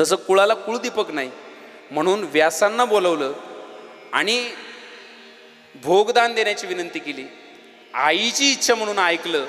तसं कुळाला कुळदीपक नाही, म्हणून व्यासांना बोलवलं आणि भोगदान देण्याची विनंती केली. आईची इच्छा म्हणून ऐकलं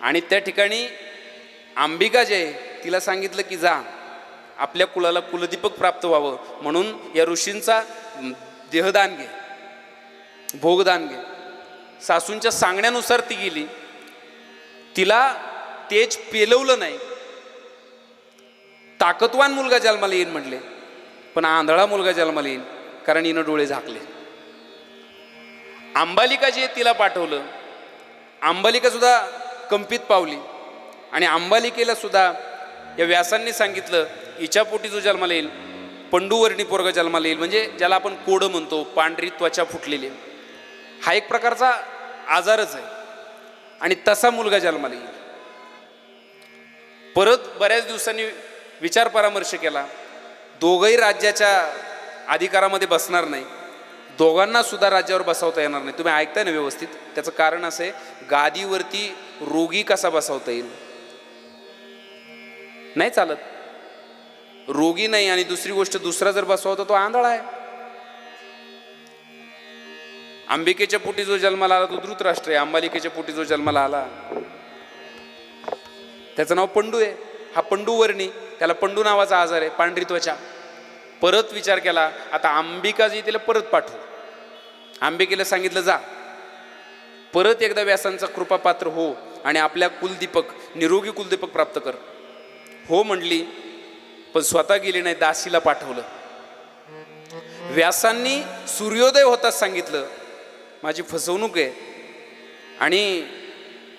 आणि त्या ठिकाणी अंबिका जे आहे तिला सांगितलं की जा, आपल्या कुळाला कुलदीपक प्राप्त व्हावं म्हणून या ऋषींचा देहदान घे, भोगदान घे. सासूंच्या सांगण्यानुसार ती गेली. तिला तेज पेलवलं नाही. ताकदवान मुलगा जन्माला येईल म्हटले, पण आंधळा मुलगा जन्माला येईल, कारण हिनं डोळे झाकले. अंबालिका जी आहे तिला पाठवलं. अंबालिका सुद्धा कंपित पावली आणि अंबालिकेला सुद्धा या व्यासांनी सांगितलं हिच्या पोटी जो जन्माला येईल पंडूवर्णी पोरगा जन्माला येईल, म्हणजे ज्याला आपण कोडं म्हणतो, पांढरी त्वचा फुटलेली, हा एक प्रकारचा आजारच आहे आणि तसा मुलगा जन्माला येईल. परत बऱ्याच दिवसांनी विचार परामर्श केला. दोघंही राज्याच्या अधिकारामध्ये बसणार नाही, दोघांना सुद्धा राज्यावर बसवता येणार नाही. तुम्ही ऐकताय ना व्यवस्थित? त्याचं कारण असं आहे, गादीवरती रोगी कसा बसवता येईल? नाही चालत. रोगी नाही आणि दुसरी गोष्ट दुसरा जर बसवता तो आंधळा आहे. अंबिकेच्या पोटी जो जन्माला आला तो धृतराष्ट्र आहे. अंबालिकेच्या पोटी जो जन्माला आला त्याचं नाव पंडू आहे. हा पंडूवर्णी, त्याला पंडू नावाचा आजार आहे, पांढरी त्वचा. परत विचार केला, आता अंबिका जी तिला परत पाठवू. अंबिकेला सांगितलं जा, परत एकदा व्यासांचा कृपापात्र हो आणि आपल्या कुलदीपक, निरोगी कुलदीपक प्राप्त कर. हो म्हणली, पण स्वतः गेली नाही, दासीला पाठवलं. व्यासांनी सूर्योदय होताच सांगितलं माझी फसवणूक आहे आणि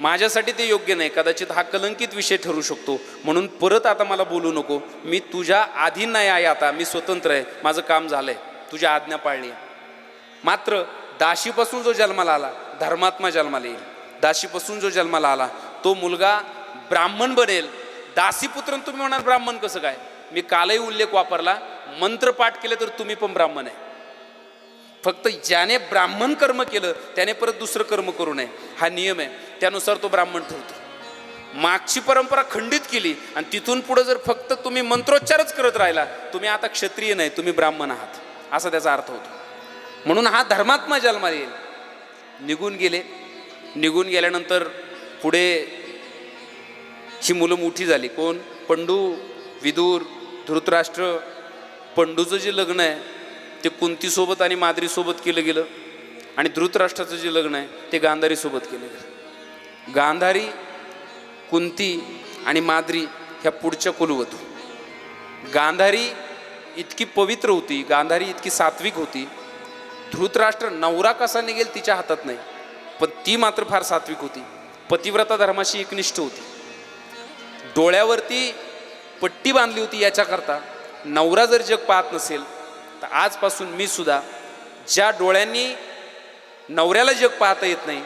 माझ्यासाठी ते योग्य नाही, कदाचित हा कलंकित विषय ठरू शकतो, म्हणून परत आता मला बोलू नको, मी तुझ्या अधीन नाही आहे, आता मी स्वतंत्र आहे, माझं काम झालंय, तुझी आज्ञा पाळली. मात्र दाशीपासून जो जन्माला आला धर्मात्मा जन्माला येईल. दाशीपासून जो जन्माला आला तो मुलगा ब्राह्मण बनेल. दासीपुत्र तुम्ही म्हणाल ब्राह्मण कसं काय? मी कालही उल्लेख वापरला, मंत्रपाठ केले तर तुम्ही पण ब्राह्मण आहे. फक्त ज्याने ब्राह्मण कर्म केलं त्याने परत दुसरं कर्म करू नये, हा नियम आहे. त्यानुसार तो ब्राह्मण ठरतो. मागची परंपरा खंडित केली आणि तिथून पुढे जर फक्त तुम्ही मंत्रोच्चारच करत राहिला, तुम्ही आता क्षत्रिय नाही, तुम्ही ब्राह्मण आहात, असा त्याचा अर्थ होतो. म्हणून हा धर्मात्मा जन्माला येईल. निघून गेले. निघून गेल्यानंतर पुढे ही मुलं मोठी झाली. कोण? पंडू, विदुर, धृतराष्ट्र. पंडूचं जे लग्न आहे ते कुंतीसोबत आणि माद्रीसोबत केलं गेलं आणि धृतराष्ट्राचं जे लग्न आहे ते गांधारीसोबत केलं गेलं. गांधारी, कुंती आणि माद्री ह्या पुढच्या कुलवधू. गांधारी इतकी पवित्र होती, गांधारी इतकी सात्विक होती. धृतराष्ट्र नवरा कसा निघेल तिच्या हातात नाही, पण ती मात्र फार सात्विक होती, पतिव्रता धर्माशी एकनिष्ठ होती. डोळ्यावरती पट्टी बांधली होती याच्याकरता, नवरा जर जग पाहत नसेल तर आजपासून मी सुद्धा ज्या डोळ्यांनी नवऱ्याला जग पाहता येत नाही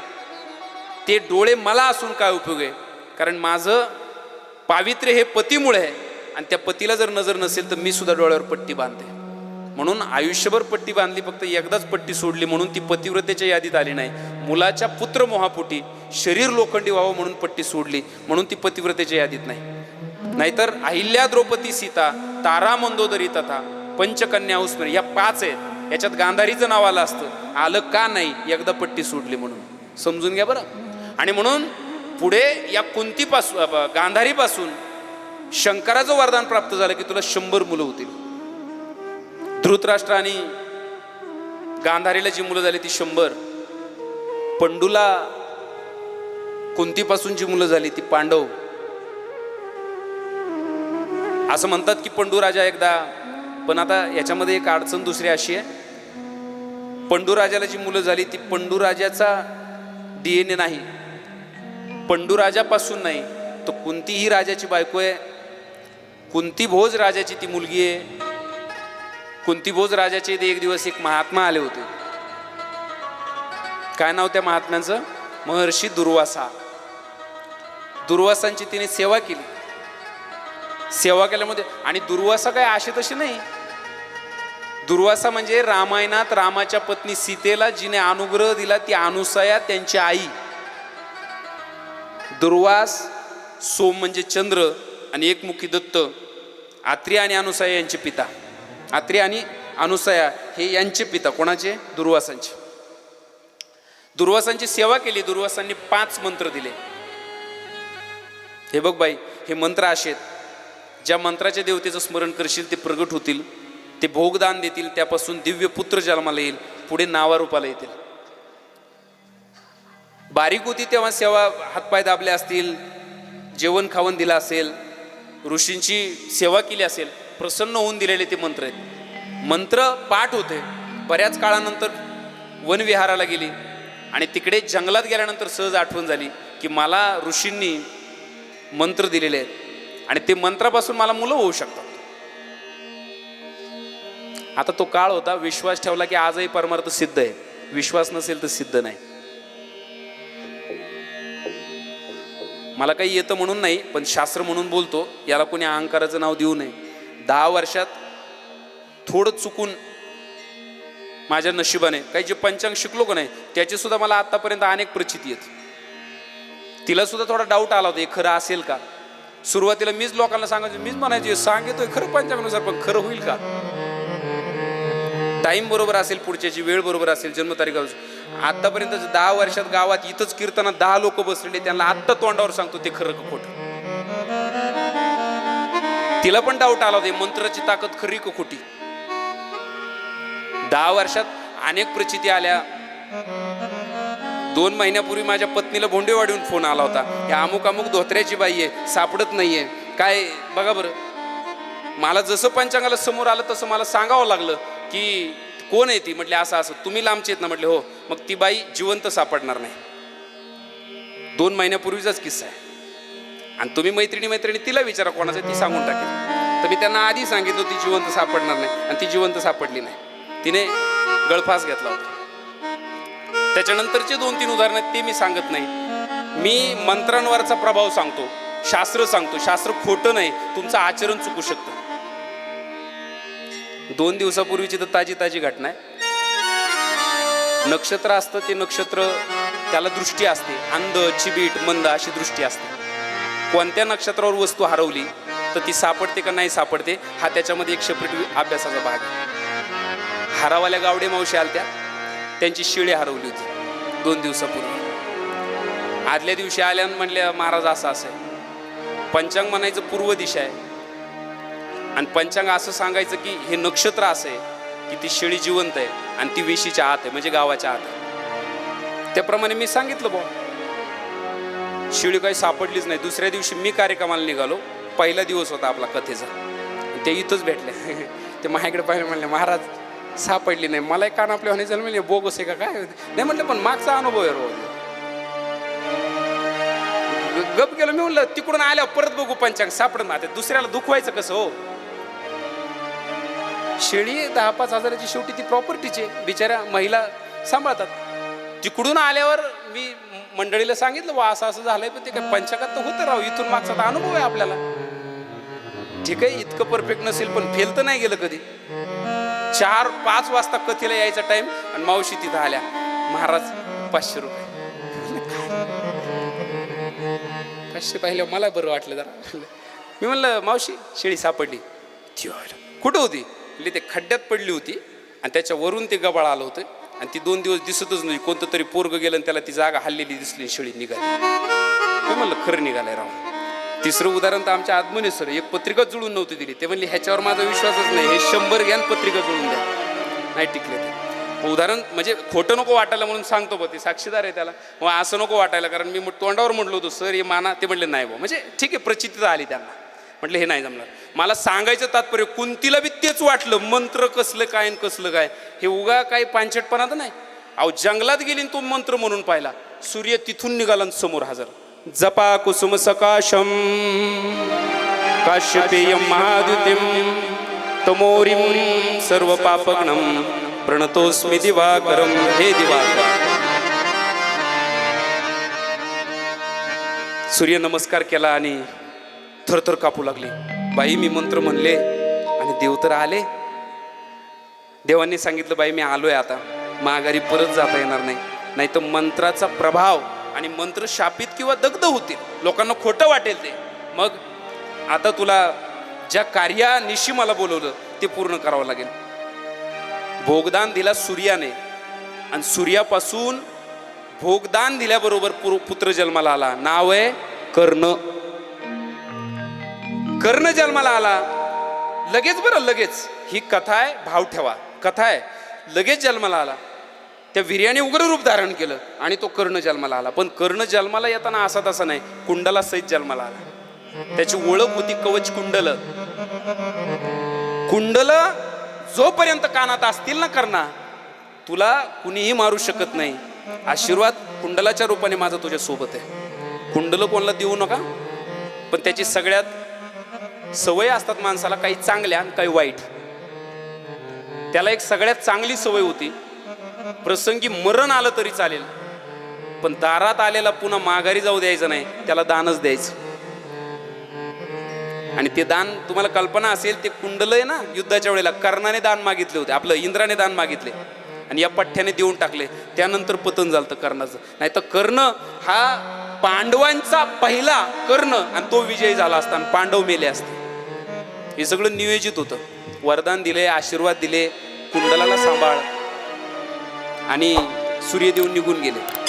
ते डोळे मला असून काय उपयोग आहे? कारण माझं पावित्र्य हे पतीमुळे आहे आणि त्या पतीला जर नजर नसेल तर मी सुद्धा डोळ्यावर पट्टी बांधते. म्हणून आयुष्यभर पट्टी बांधली, फक्त एकदाच पट्टी सोडली म्हणून ती पतिव्रतेच्या यादीत आली नाही. मुलाच्या पुत्र मोहापोटी शरीर लोखंडी व्हावं म्हणून पट्टी सोडली, म्हणून ती पतिव्रतेच्या यादीत नाही. नाहीतर अहिल्या, द्रौपदी, सीता, तारा, मंदोदरी तथा पंचकन्या उस्मरी या 5 आहेत. याच्यात गांधारीचं नाव आलं असतं, आलं का नाही? एकदा पट्टी सोडली म्हणून. समजून घ्या बरं. आणि म्हणून पुढे या कुंतीपासून, गांधारीपासून शंकराचं वरदान प्राप्त झालं की तुला 100 मुलं होतील. धृतराष्ट्र आणि गांधारीला जी मुलं झाली ती 100. पंडूला कुंतीपासून जी मुलं झाली ती पांडव. असं म्हणतात की पंडू राजा एकदा, पण आता याच्यामध्ये एक अडचण दुसरी अशी आहे, पंडू राजाला जी मुलं झाली ती पंडू राजाचा DNA नाही, पंडू राजापासून नाही, तो कुंती ही राजाची बायको आहे. कुंती भोज राजाची ती मुलगी आहे. कुंती भोज राजाचे एक दिवस एक महात्मा आले होते. काय नाव त्या महात्म्याचं? महर्षी दुर्वासा. दुर्वासांची तिने सेवा केली. सेवा केल्यामध्ये, आणि दुर्वासा काय असे तसे नाही, दुर्वासा म्हणजे रामायणात रामाच्या पत्नी सीतेला जिने अनुग्रह दिला ती अनुसया त्यांची आई. दुर्वास, सोम म्हणजे चंद्र आणि एकमुखी दत्त आत्री आणि अनुसया यांचे पिता, आत्री आणि अनुसया हे यांचे पिता कोणाचे? दुर्वासांचे. दुर्वासांची सेवा केली. दुर्वासांनी 5 मंत्र दिले. हे बघ बाई, हे मंत्र असे आहेत, ज्या मंत्राच्या देवतेचं स्मरण करशील ते प्रगट होतील, ते भोगदान देतील, त्यापासून दिव्य पुत्र जन्माला येईल, पुढे नावारूपाला येतील. बारीक होती तेव्हा सेवा, हातपाय दाबले असतील, जेवण खावण दिलं असेल, ऋषींची सेवा केली असेल, प्रसन्न होऊन दिलेले ते मंत्र आहेत. मंत्र पाठ होते. बऱ्याच काळानंतर वनविहाराला गेली आणि तिकडे जंगलात गेल्यानंतर सहज आठवण झाली की मला ऋषींनी मंत्र दिलेले आहेत आणि ते मंत्रापासून मला मुलं होऊ शकतात. आता तो काळ होता, विश्वास ठेवला की आजही परमार्थ सिद्ध आहे, विश्वास नसेल तर सिद्ध नाही. मला काही येतं म्हणून नाही, पण शास्त्र म्हणून बोलतो, याला कोणी अहंकाराचं नाव देऊ नये. 10 वर्षात थोडं चुकून माझ्या नशिबाने काही जे पंचांग शिकलो का नाही त्याची सुद्धा मला आतापर्यंत अनेक प्रचिती आहेत. तिला सुद्धा थोडा डाऊट आला होता, हे खरं असेल का. सुरुवातीला मीच लोकांना सांगायचो, मीच म्हणायचे सांगतोय खरं पंचांगानुसार, पण खरं होईल का. टाइम बरोबर असेल, पुढच्याची वेळ बरोबर असेल, जन्मतारीख. आतापर्यंत 10 वर्षात गावात इथंच कीर्तनात 10 लोक बसलेले, त्यांना आत्ता तोंडावर सांगतो ते खरं का खोटं. तिला पण डाऊट आला होता, मंत्राची ताकद खरी का खोटी. 10 वर्षात अनेक प्रचिती आल्या. 2 महिन्यापूर्वी माझ्या पत्नीला भोंडेवाडीहून फोन आला होता, या अमुक अमुक धोत्र्याची बाई आहे, सापडत नाहीये काय बघा बरं. मला जसं पंचांगाला समोर आलं तसं मला सांगावं लागलं की कोण आहे ती. म्हटले असं असं. तुम्ही लांबचे आहेत ना. म्हटले हो. मग ती बाई जिवंत सापडणार नाही. 2 महिन्यापूर्वीचाच किस्सा आहे. आणि तुम्ही मैत्रिणी तिला विचारा कोणाचं, ती सांगून टाकेल. तर मी त्यांना आधी सांगितलं ती जिवंत सापडणार नाही, आणि ती जिवंत सापडली नाही. तिने गळफास घेतला होता. त्याच्यानंतरचे 2-3 उदाहरण ते मी सांगत नाही. मी मंत्रांवरचा प्रभाव सांगतो, शास्त्र सांगतो. शास्त्र खोटं नाही, तुमचं आचरण चुकू शकतं. 2 दिवसापूर्वीची तर ताजी घटना आहे. नक्षत्र असतं, ते नक्षत्र त्याला दृष्टी असते, अंध, चिबीट, मंद अशी दृष्टी असते. कोणत्या नक्षत्रावर वस्तू हरवली तर ती सापडते का नाही सापडते, हा त्याच्यामध्ये एक सेपरेट अभ्यासाचा भाग आहे. हारावाल्या गावडे मावशी आलत्या, त्यांची शिळी हरवली होती 2 दिवसापूर्वी. आदल्या दिवशी आल्या म्हणल्या महाराज असं आहे. पंचांग म्हणायचं पूर्व दिशा आहे, आणि पंचांग असं सांगायचं की हे नक्षत्र असं आहे की ती शेळी जिवंत आहे आणि ती वेशीच्या आत आहे, म्हणजे गावाच्या आत आहे. त्याप्रमाणे मी सांगितलं बुवा. शेळी काही सापडलीच नाही. दुसऱ्या दिवशी मी कार्यक्रमाला निघालो. पहिला दिवस होता आपला कथेचा. ते इथंच भेटले. ते माझ्याकडे पाहिलं, म्हणले महाराज सापडली नाही. मला एक कान आपल्या होणे झालं, म्हणजे बोगस आहे का काय नाही. म्हटलं पण मागचा अनुभव आहे रोज. गप गेलो. मी म्हणलं तिकडून आल्या परत बघू पंचांग सापडत ना. दुसऱ्याला दुखवायचं कसं हो. शेळी 10-5 हजाराची शेवटी ती प्रॉपर्टीची बिचाऱ्या महिला सांभाळतात. तिकडून आल्यावर मी मंडळीला सांगितलं वा असं असं झालंय, पण ते काय पंचांगात तर होतं राव. इथून मागचा तर अनुभव आहे आपल्याला. ठीक आहे, इतकं परफेक्ट नसेल पण फेल तर नाही गेलं कधी. 4-5 वाजता कथेला यायचा टाइम आणि मावशी तिथं आल्या. महाराज 500 रुपये. 500 पाहिलं मला बरं वाटलं जरा. मी म्हणलं मावशी शेळी सापडली. कुठं होती. म्हणजे ते खड्ड्यात पडली होती आणि त्याच्यावरून ते गबाळ आलं होतं आणि ती 2 दिवस दिसतच नाही. कोणतं तरी पोरग गेलं आणि त्याला ती जागा हल्लेली दिसली, शेळी निघाली. मी म्हणलं खरं निघालंय राव. 3रं उदाहरण तर आमच्या आत्मने सर एक पत्रिका जुळून नव्हती दिली. ते म्हणले ह्याच्यावर माझा विश्वासच नाही, हे 100 घ्या पत्रिका जुळून द्या. नाही टिकले ते उदाहरण. म्हणजे खोटं नको वाटायला म्हणून सांगतो बघ, ते साक्षीदार आहे त्याला. मग असं नको वाटायला, कारण मी तोंडावर म्हटलो होतो सर हे माना. ते म्हणले नाही बा. म्हणजे ठीक आहे, प्रचिती आली त्यांना. म्हटलं हे नाही जमणार. मला सांगायचं तात्पर्य कुंतीला बी तेच वाटलं, मंत्र कसलं काय आणि कसलं काय. हे उगा काही पांचटपणा तर नाही. अहो जंगलात गेली तो मंत्र म्हणून पाहिला. सूर्य तिथून निघाला समोर हजर. जपा कुसुम सकाशम काश्यपेयम महाद्युतिम तमोरिम सर्व पापग्नम प्रणतोस्मि दिवाकरम. हे दिवाकर. सूर्य नमस्कार केला आणि थरथर कापू लागली. बाई मी मंत्र म्हणले आणि देव तर आले. देवांनी सांगितलं बाई मी आलोय, आता माघारी परत जाता येणार नाही, नाही तर मंत्राचा प्रभाव आणि मंत्र शापित किंवा दग्ध होतील, लोकांना खोटं वाटेल ते. मग आता तुला ज्या कार्यानिशी मला बोलवलं ते पूर्ण करावं लागेल. भोगदान दिला सूर्याने आणि सूर्यापासून भोगदान दिल्याबरोबर पुत्र जन्माला आला. नाव आहे कर्ण. कर्ण जन्माला आला लगेच. बरं लगेच ही कथा आहे, भाव ठेवा, कथा आहे. लगेच जन्माला आला, त्या वीर्याने उग्र रूप धारण केलं आणि तो कर्ण जन्माला आला. पण कर्ण जन्माला येताना असा तसा नाही, कुंडला सहित जन्माला आला. त्याची ओळख होती कवच कुंडल. कुंडल जोपर्यंत कानात असतील ना कर्णा, तुला कुणीही मारू शकत नाही. आशीर्वाद कुंडलाच्या रूपाने माझा तुझ्या सोबत आहे. कुंडल कोणाला देऊ नका, पण त्याची सगळ्यात सवय असतात माणसाला, काही चांगल्या आणि काही वाईट. त्याला एक सगळ्यात चांगली सवय होती, प्रसंगी मरण आलं तरी चालेल, पण दारात आलेला पुन्हा माघारी जाऊ द्यायचं नाही, त्याला दानच द्यायचं. आणि ते दान तुम्हाला कल्पना असेल, ते कुंडल आहे ना, युद्धाच्या वेळेला कर्णाने दान मागितले होते, आपलं इंद्राने दान मागितले आणि या पठ्ठ्याने देऊन टाकले. त्यानंतर पतन झालं कर्णाचं. नाही तर कर्ण हा पांडवांचा पहिला कर्ण आणि तो विजयी झाला असता आणि पांडव मेले असते. हे सगळं नियोजित होतं. वरदान दिले, आशीर्वाद दिले, कुंडलाला सांभाळ, आणि सूर्यदेव निघून गेले.